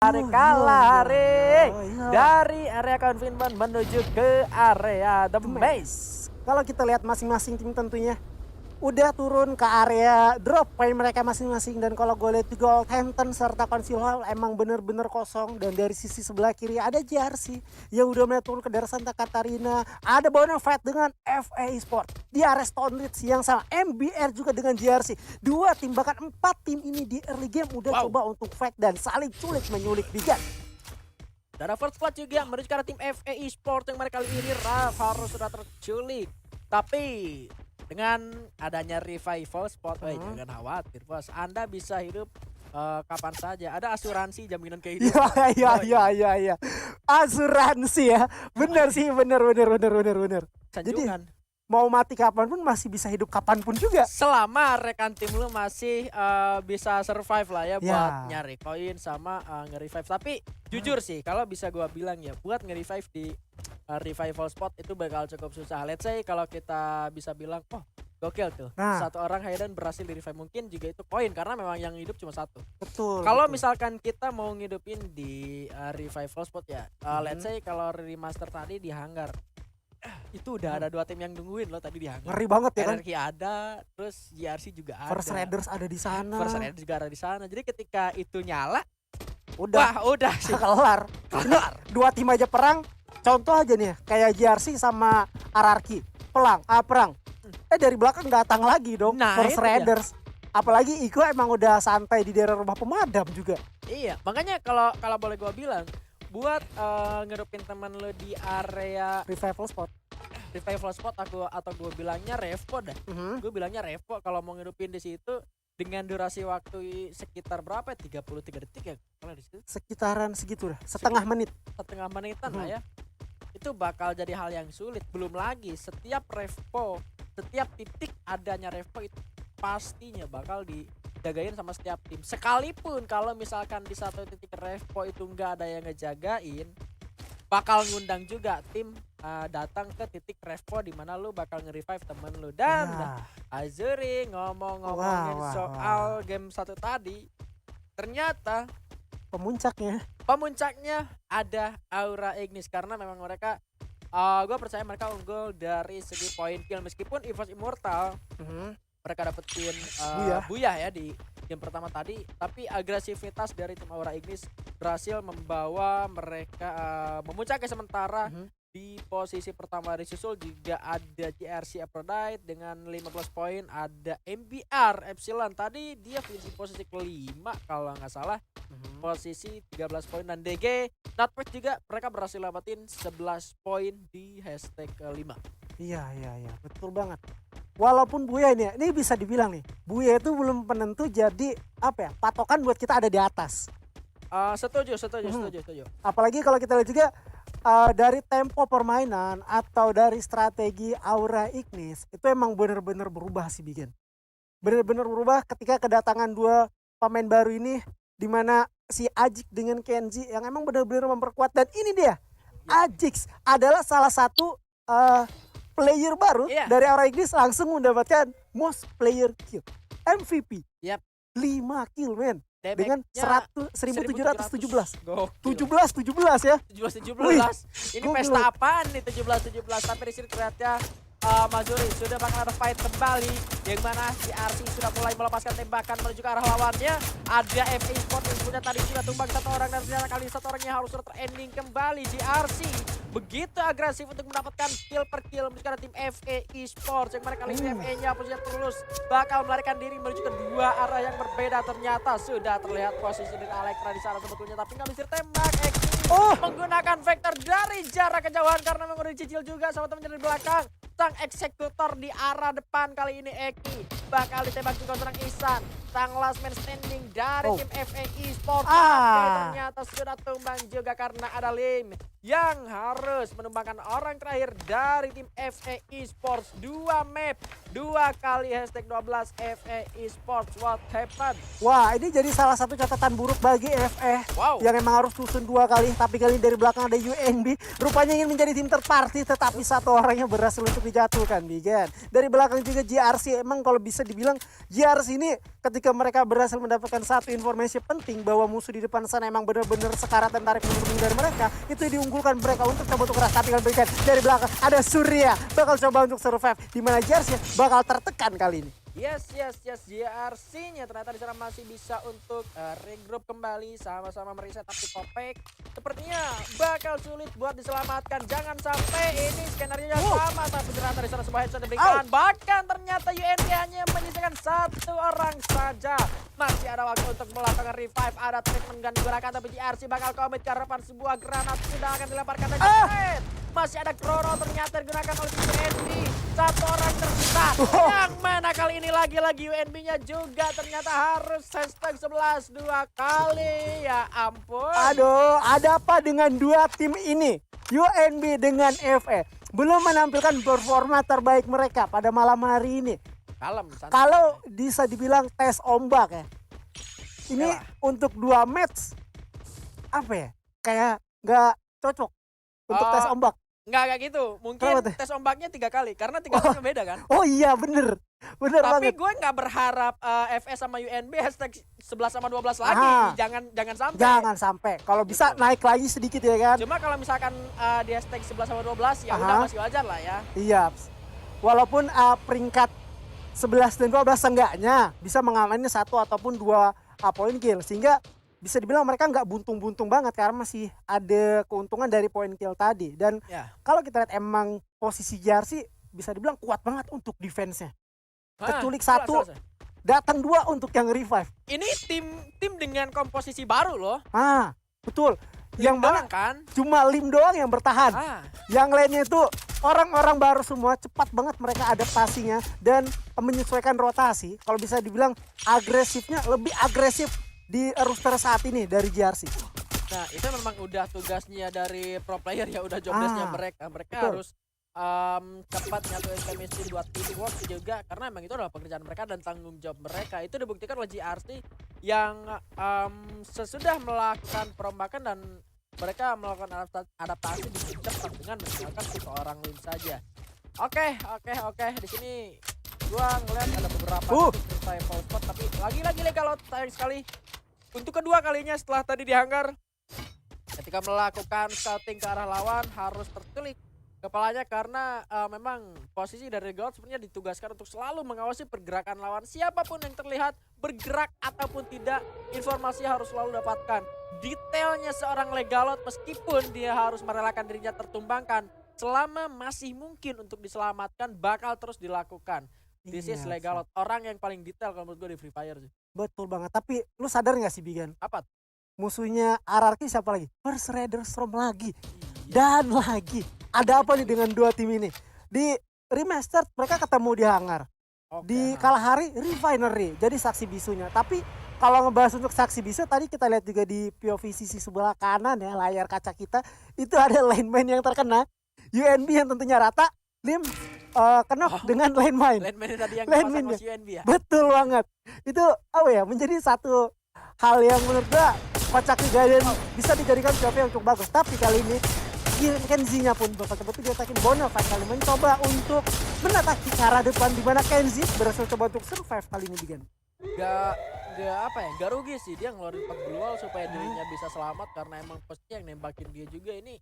Mereka lari dari area confinement menuju ke area The Maze. Kalau kita lihat masing-masing tim tentunya udah turun ke area drop point mereka masing-masing. Dan kalau gue lihat juga Oldhampton serta Council Hall emang bener-bener kosong. Dan dari sisi sebelah kiri ada JRC yang udah mulai turun ke daerah Santa Catarina. Ada Bonafide dengan FA Sport di area Stone Ridge yang sama. MBR juga dengan JRC. Dua tim bahkan 4 tim ini di early game udah coba untuk fight dan saling culik menyulik Bigan. Dan first blood juga menuju ke arah tim FA Sport yang kali ini harus sudah terculik. Tapi dengan adanya revival spot, jangan khawatir bos, Anda bisa hidup kapan saja. Ada asuransi jaminan kehidupan. Iya. Asuransi ya. Bener sih, bener. Sanjungan. Jadi mau mati kapanpun masih bisa hidup kapanpun juga. Selama rekan tim lu masih bisa survive lah ya buat nyari koin sama nge-revive. Tapi jujur sih kalau bisa gua bilang ya, buat nge-revive di revival spot itu bakal cukup susah. Let's say kalau kita bisa bilang, oh gokil tuh, satu orang Hayden berhasil di-revive, mungkin juga itu koin karena memang yang hidup cuma satu. Betul. Kalau misalkan kita mau ngidupin di revival spot ya, let's say kalau remaster tadi di Hanggar, itu udah ada 2 tim yang nungguin loh tadi di Hanggar. Ngeri banget ya kan? RRQ ada, terus JRC juga ada. First Raiders ada di sana. First Raiders juga ada di sana. Jadi ketika itu nyala, udah sih kelar. Ini 2 tim aja perang. Contoh aja nih, kayak JRC sama RRQ. Perang. Dari belakang datang lagi dong First Raiders. Apalagi Iko emang udah santai di daerah rumah pemadam juga. Iya, makanya kalau boleh gua bilang, buat ngedupin teman lo di area revival spot atau gue bilangnya revo dah. Gue bilangnya revo kalau mau ngedupin di situ dengan durasi waktu sekitar berapa ya? 33 detik ya kalau di situ. Sekitaran segitu lah, setengah menitan lah ya. Itu bakal jadi hal yang sulit. Belum lagi setiap titik adanya revo itu pastinya bakal dijagain sama setiap tim. Sekalipun kalau misalkan di satu titik revo itu nggak ada yang ngejagain, bakal ngundang juga tim datang ke titik revo di mana lu bakal nge-revive temen lu. Dan Azuri ngomongin soal game 1 tadi, ternyata pemuncaknya ada Aura Ignis karena memang mereka gue percaya mereka unggul dari segi poin kill. Meskipun EVOS Immortal mereka dapetin Buyah ya di game pertama tadi, tapi agresivitas dari tim Aura Ignis berhasil membawa mereka memuncaki sementara. Di posisi pertama disusul juga ada JRC Aphrodite dengan 15 poin, ada MBR Epsilon tadi dia di posisi kelima kalau nggak salah, posisi 13 poin, dan DG Notwest juga mereka berhasil dapetin 11 poin di hashtag kelima. Iya betul banget. Walaupun Buya ini bisa dibilang nih, Buya itu belum penentu, jadi apa ya, patokan buat kita ada di atas. Setuju. Apalagi kalau kita lihat juga dari tempo permainan atau dari strategi Aura Ignis itu emang bener-bener berubah sih Bigen. Bener-bener berubah ketika kedatangan 2 pemain baru ini, dimana si Ajik dengan Kenji yang emang bener-bener memperkuat. Dan ini dia, Ajix adalah salah satu player baru dari Aura Ignis, langsung mendapatkan Most Player Kill MVP. 5 kill men. Dengan 1717. 17 ya. 17. Ini pesta apaan nih 17. Tapi di sini ternyata Mazuri sudah bakal ada fight kembali, yang mana si RC sudah mulai melepaskan tembakan menuju ke arah lawannya. Ada FA Sport yang punya tadi sudah tumbang 1 orang, dan ternyata kali 1 orangnya harus sudah terending kembali. Di RC begitu agresif untuk mendapatkan kill per kill menuju ke arah tim FA Esports, yang mana kali ini FA-nya posisinya terus bakal melarikan diri menuju ke 2 arah yang berbeda. Ternyata sudah terlihat posisi dari Elektra di sana sebetulnya, tapi nggak bisa tembak. Menggunakan vektor dari jarak kejauhan karena memang udah dicicil juga sama temennya dari belakang. Sang eksekutor di arah depan kali ini Eki bakal ditembak juga seorang Ihsan, sang last man standing dari tim FA Esports. Tapi ternyata sudah tumbang juga karena ada Lim yang harus menumbangkan orang terakhir dari tim FA Esports. 2 map, 2 kali hashtag 12 FA Esports. What happened? Wah, ini jadi salah satu catatan buruk bagi FA yang emang harus susun 2 kali, tapi kali dari belakang ada UNB. Rupanya ingin menjadi tim terparty, tetapi 1 orangnya berhasil untuk dijatuhkan Bigen. Dari belakang juga JRC, emang kalau bisa dibilang JRC ini ketika ketika mereka berhasil mendapatkan satu informasi penting bahwa musuh di depan sana emang benar-benar sekarat dan tarik mundur dari mereka, itu diunggulkan mereka untuk coba untuk keras. Tapi kalian berikan dari belakang ada Surya bakal coba untuk survive, di mana Jersey bakal tertekan kali ini. Yes, JRC-nya ternyata di sana masih bisa untuk regroup kembali, sama-sama mereset, tapi Kopek sepertinya bakal sulit buat diselamatkan. Jangan sampai ini skenario sama, tapi ternyata di sana sebuah headshot diberikan. Bahkan ternyata UNB hanya menyisakan satu orang saja. Masih ada waktu untuk melakukan revive, ada treatment gun digunakan, tapi JRC bakal komit ke harapan sebuah granat sudah akan dilemparkan dan jepret. Masih ada Chrono ternyata digunakan oleh UNB. Satu orang tersisa. Yang mana kali ini lagi-lagi UNB-nya juga ternyata harus hashtag 11 dua kali. Ya ampun. Aduh, ada apa dengan dua tim ini? UNB dengan FE belum menampilkan performa terbaik mereka pada malam hari ini. Kalem, santai. Kalau bisa dibilang tes ombak ya. Ini untuk 2 match apa ya? Kayak nggak cocok untuk tes ombak. Enggak kayak gitu. Mungkin tes ombaknya 3 kali karena 3 kali beda kan. Oh iya bener Tapi banget. gue nggak berharap FS sama UNB hashtag 11 sama 12 lagi. Jangan sampai. Jangan sampai. Kalau bisa naik lagi sedikit ya kan. Cuma kalau misalkan di hashtag 11 sama 12 ya udah masih wajar lah ya. Iya. Walaupun peringkat 11 dan 12 seenggaknya bisa mengamani 1 ataupun 2 poin kill, sehingga bisa dibilang mereka nggak buntung-buntung banget karena masih ada keuntungan dari poin kill tadi. Dan kalau kita lihat emang posisi Jersey bisa dibilang kuat banget untuk defense-nya. Keculik 1, datang 2 untuk yang revive. Ini tim dengan komposisi baru loh. Betul. Yang mana kan cuma Lim doang yang bertahan. Yang lainnya itu orang-orang baru semua, cepat banget mereka adaptasinya dan menyesuaikan rotasi. Kalau bisa dibilang agresifnya lebih agresif di roster saat ini dari JRC. Nah itu memang udah tugasnya dari pro player ya, udah jobdesknya mereka. Mereka harus cepat nyatuin chemistry buat teamwork juga, karena memang itu adalah pekerjaan mereka dan tanggung jawab mereka. Itu dibuktikan oleh JRC yang sesudah melakukan perombakan dan mereka melakukan adaptasi dengan cepat dengan menggunakan seorang Lim saja. Oke. Di sini gua ngeliat ada beberapa survival spot, tapi lagi-lagi legal out, sayang sekali. Untuk kedua kalinya setelah tadi di hangar, ketika melakukan scouting ke arah lawan harus terculik kepalanya karena memang posisi dari Legal sebenarnya ditugaskan untuk selalu mengawasi pergerakan lawan. Siapapun yang terlihat bergerak ataupun tidak, informasi harus selalu dapatkan. Detailnya seorang Legalot meskipun dia harus merelakan dirinya tertumbangkan, selama masih mungkin untuk diselamatkan bakal terus dilakukan. This is Legalot, orang yang paling detail kalau menurut gue di Free Fire sih. Betul banget, tapi lu sadar gak sih Bigan? Apa? Musuhnya RRQ siapa lagi? First Raider Storm lagi. Dan lagi. Ada apa nih dengan dua tim ini? Di remastered mereka ketemu di hangar. Di Kalahari Refinery, jadi saksi bisunya. Tapi kalau ngebahas untuk saksi bisu, tadi kita lihat juga di POV sisi sebelah kanan ya, layar kaca kita, itu ada lineman yang terkena. UNB yang tentunya rata, Lim kena dengan lineman. Lineman tadi yang dipasang mas UNB ya? Betul banget. Itu apa ya, menjadi satu hal yang menurut gua kocak juga dan bisa dijadikan POV yang cukup bagus. Tapi kali ini Kenzie-nya pun bakal coba diatakin Bonafide kali mencoba untuk menataki ke arah depan, di mana Kenzie berhasil coba untuk survive kali ini Bigan. Gak rugi sih dia ngeluarin 4 glual supaya dirinya bisa selamat, karena emang posisinya yang nembakin dia juga ini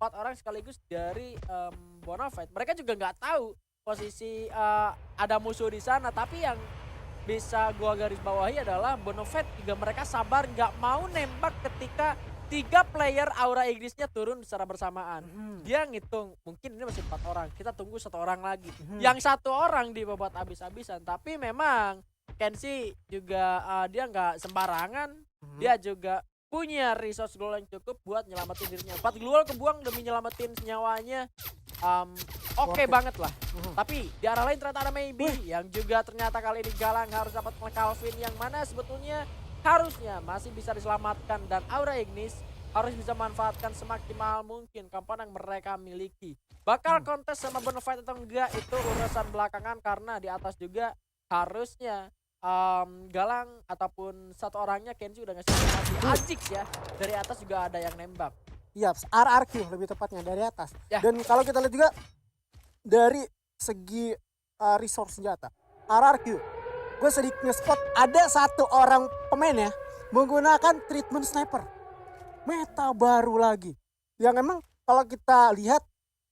4 orang sekaligus dari Bonafide. Mereka juga nggak tahu posisi ada musuh di sana, tapi yang bisa gua garis bawahi adalah Bonafide juga mereka sabar nggak mau nembak ketika 3 player aura Ignisnya turun secara bersamaan. Dia ngitung mungkin ini masih 4 orang, kita tunggu 1 orang lagi. Yang 1 orang dibabat habis-habisan, tapi memang Kenzie juga dia nggak sembarangan. Dia juga punya resource glual yang cukup buat nyelamatin dirinya. 4 glual kebuang demi nyelamatin nyawanya. Oke banget lah. Tapi di arah lain ternyata ada Maybe yang juga ternyata kali ini Galang harus dapat Calvin, yang mana sebetulnya harusnya masih bisa diselamatkan, dan Aura Ignis harus bisa manfaatkan semaksimal mungkin komponen yang mereka miliki. Bakal kontes sama Bonafide atau enggak itu urusan belakangan, karena di atas juga harusnya Galang ataupun 1 orangnya Kenzie udah ngasih informasi. Ajix ya, dari atas juga ada yang nembak. Iya, RRQ lebih tepatnya dari atas. Dan kalau kita lihat juga dari segi resource senjata, RRQ gue sedikit nge-spot ada satu orang pemain ya menggunakan treatment sniper. Meta baru lagi. Yang emang kalau kita lihat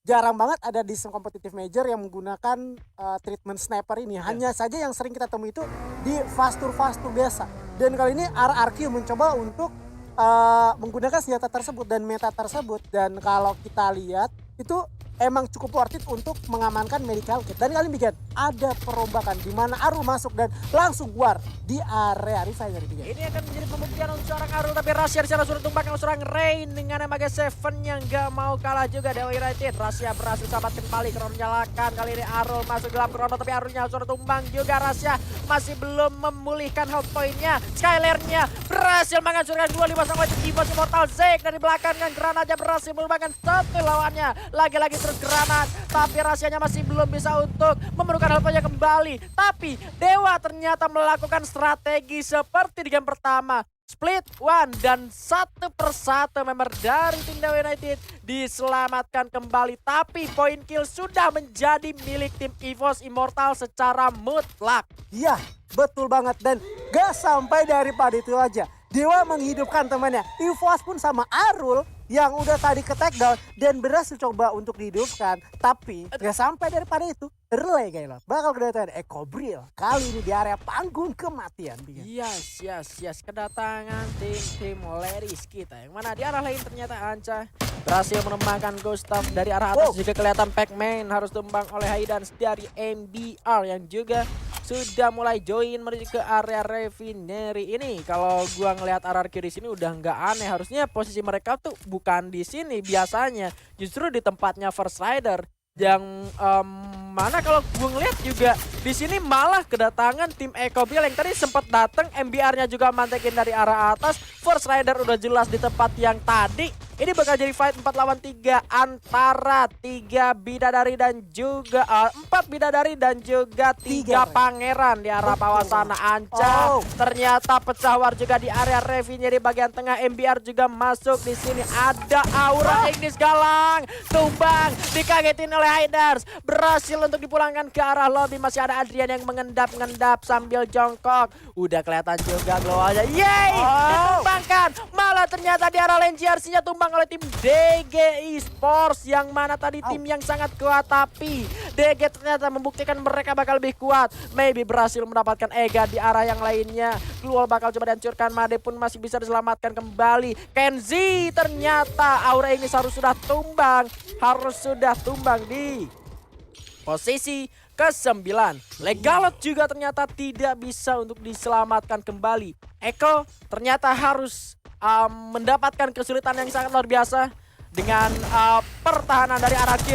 jarang banget ada di competitive major yang menggunakan treatment sniper ini. Hanya saja yang sering kita temui itu di fastur biasa. Dan kali ini RRQ mencoba untuk menggunakan senjata tersebut dan meta tersebut. Dan kalau kita lihat itu emang cukup worth it untuk mengamankan medical kit. Dan kali ini bikin ada perombakan di mana Arul masuk dan langsung war di area refinery. Ini akan menjadi pembuktian untuk seorang Arul, tapi Rasya di sana sudah tumbangkan seorang Rain dengan MG7 yang gak mau kalah juga Dewa United. Rasya berhasil sahabat kembali, Krono menyalakan. Kali ini Arul masuk dalam Krono, tapi Arulnya sudah tumbang juga. Rasya masih belum memulihkan health point-nya. Skyler-nya berhasil menghancurkan 2-5 sang wajib Evos Immortal. Zeke dari belakang dengan Granada berhasil menumbangkan satu lawannya. Lagi-lagi terus granat, tapi Rasyanya masih belum bisa untuk memerlukan health point-nya kembali. Tapi Dewa ternyata melakukan strategi seperti di game pertama. Split one dan satu persatu member dari tim Dewa United diselamatkan kembali. Tapi point kill sudah menjadi milik tim Evos Immortal secara mutlak. Iya, betul banget. Dan gak sampai daripada itu aja. Dewa menghidupkan temannya. Evos pun sama Arul yang udah tadi ke take down dan berhasil coba untuk dihidupkan. Tapi gak sampai daripada itu. Relay Gailot bakal kedatangan Ekobril. Kali ini di area panggung kematian. Yes. Kedatangan tim Leris kita. Yang mana di arah lain ternyata Anca berhasil menembangkan Gustav dari arah atas. Juga kelihatan Pac-Man harus tumbang oleh Haidans dari MBR yang juga sudah mulai join menuju ke area refinery ini. Kalau gua ngelihat RRQ di sini udah nggak aneh, harusnya posisi mereka tuh bukan di sini biasanya, justru di tempatnya First Rider. Yang mana kalau gue ngeliat juga di sini malah kedatangan tim Ekobil yang tadi sempat datang, MBR-nya juga mantekin dari arah atas. First Rider udah jelas di tempat yang tadi. Ini bakal jadi fight 4 lawan 3 antara 3 bidadari dan juga 4 bidadari dan juga 3 pangeran di arah bawah sana. Anca ternyata pecah war juga di area refinery bagian tengah. MBR juga masuk di sini. Ada aura Ignis Galang tumbang, dikagetin oleh Haidars. Berhasil untuk dipulangkan ke arah lobby. Masih ada Adrian yang mengendap-ngendap sambil jongkok. Udah kelihatan juga glow aja. Yeay, ditumbangkan. Malah ternyata di arah lane GRC-nya tumbang oleh tim DG Esports, yang mana tadi tim yang sangat kuat, tapi DG ternyata membuktikan mereka bakal lebih kuat. Maybe berhasil mendapatkan Ega di arah yang lainnya. Keluar bakal coba dihancurkan. Made pun masih bisa diselamatkan kembali. Kenzi ternyata aura ini harus sudah tumbang di posisi ke-9. Legalot juga ternyata tidak bisa untuk diselamatkan kembali. Eko ternyata harus mendapatkan kesulitan yang sangat luar biasa dengan pertahanan dari RRQ.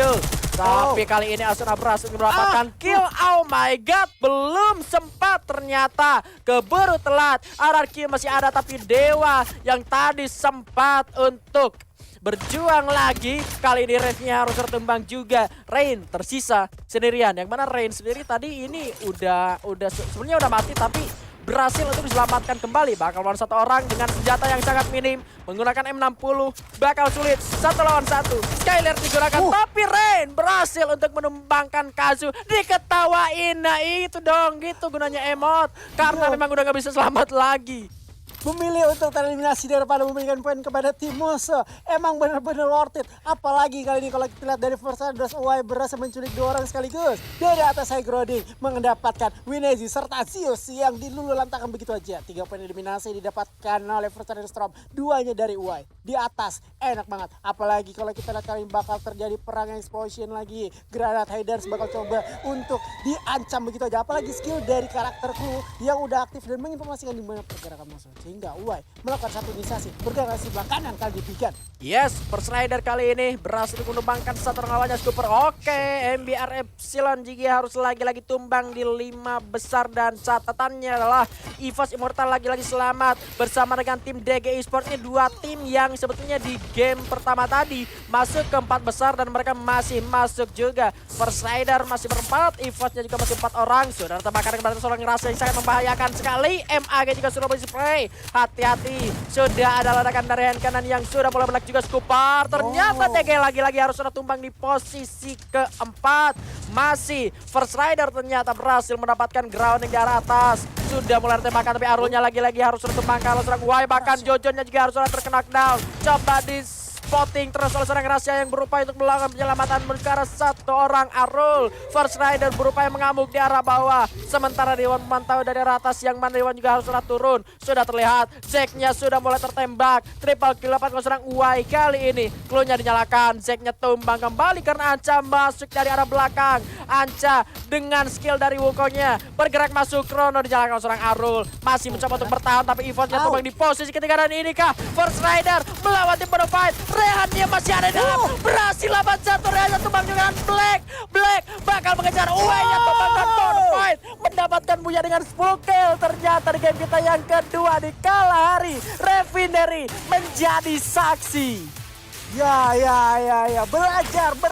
Tapi kali ini Asuna berhasil mendapatkan kill. Oh my god, belum sempat ternyata, keburu telat. RRQ masih ada, tapi Dewa yang tadi sempat untuk berjuang lagi. Kali ini Rain-nya harus tertumbang juga. Rain tersisa sendirian. Yang mana Rain sendiri tadi ini udah sebenarnya udah mati, tapi berhasil untuk diselamatkan kembali. Bakal lawan satu orang dengan senjata yang sangat minim. Menggunakan M60 bakal sulit 1 lawan 1. Skyler digunakan, tapi Rain berhasil untuk menumbangkan Kazu. Diketawain. Nah itu dong, gitu gunanya emot. Karena memang udah gak bisa selamat lagi. Memilih untuk tereliminasi daripada memberikan poin kepada tim musuh. Emang benar-benar worth it. Apalagi kali ini kalau kita lihat dari First Riders UAI berhasil menculik 2 orang sekaligus. Dari atas High Groding mendapatkan Winezi serta Zeus yang dilululantakkan begitu aja. 3 poin eliminasi didapatkan oleh First Riders Storm. 2-nya dari UAI. Di atas enak banget. Apalagi kalau kita lihat kali ini bakal terjadi perang explosion lagi. Granat Haidars bakal coba untuk diancam begitu aja. Apalagi skill dari karakter Clue yang udah aktif dan menginformasikan di mana pergerakan musuh. Sehingga UAI melakukan satu inisiasi bergerak ke sebelah kanan kali dibikin. Yes, First Rider kali ini berhasil menumbangkan satu lawannya Scooper. Oke, MBR Epsilon juga harus lagi-lagi tumbang di 5 besar. Dan catatannya adalah Evos Immortal lagi-lagi selamat bersama dengan tim DG Esports. Ini 2 tim yang sebetulnya di game pertama tadi masuk ke 4 besar dan mereka masih masuk juga. First Rider masih berempat, Evosnya juga masih 4 orang. Sudah terbakar kepada seorang rasa yang sangat membahayakan sekali. MAG juga sudah spray. Hati-hati, sudah ada ledakan dari hand kanan yang sudah mulai meledak juga Scooper. Ternyata DG lagi-lagi harus sudah tumbang di posisi ke-4. masih First Rider ternyata berhasil mendapatkan grounding di arah atas. Sudah mulai tembakan tapi Arulnya lagi-lagi harus tertumbang kalau serang Wai, bahkan Jojonya juga harus terkena knockdown. Coba di spotting terus oleh seorang Rasya yang berupaya untuk melakukan penyelamatan menuju ke arah satu orang Arul. First Rider berupaya mengamuk di arah bawah. Sementara Dewan memantau dari arah atas yang mana Dewan juga harus turun. Sudah terlihat Zeknya sudah mulai tertembak. Triple kill dapat oleh seorang Uai kali ini. Cluenya dinyalakan. Zeknya tumbang kembali karena Anca masuk dari arah belakang. Anca dengan skill dari Wukonya bergerak masuk. Chrono dinyalakan oleh seorang Arul. Masih mencoba untuk bertahan tapi Evosnya tumbang di posisi ketiga dan ini kah First Rider melawan tim Fight. Rehannya masih ada dalam, berhasil lawan satu. Rehannya tumbang juga dengan Black bakal mengejar Uwe-nya tumbang dan Bonfight mendapatkan Buya dengan 10 kill. Ternyata di game kita yang kedua di Kalahari, Refinery menjadi saksi. Ya, belajar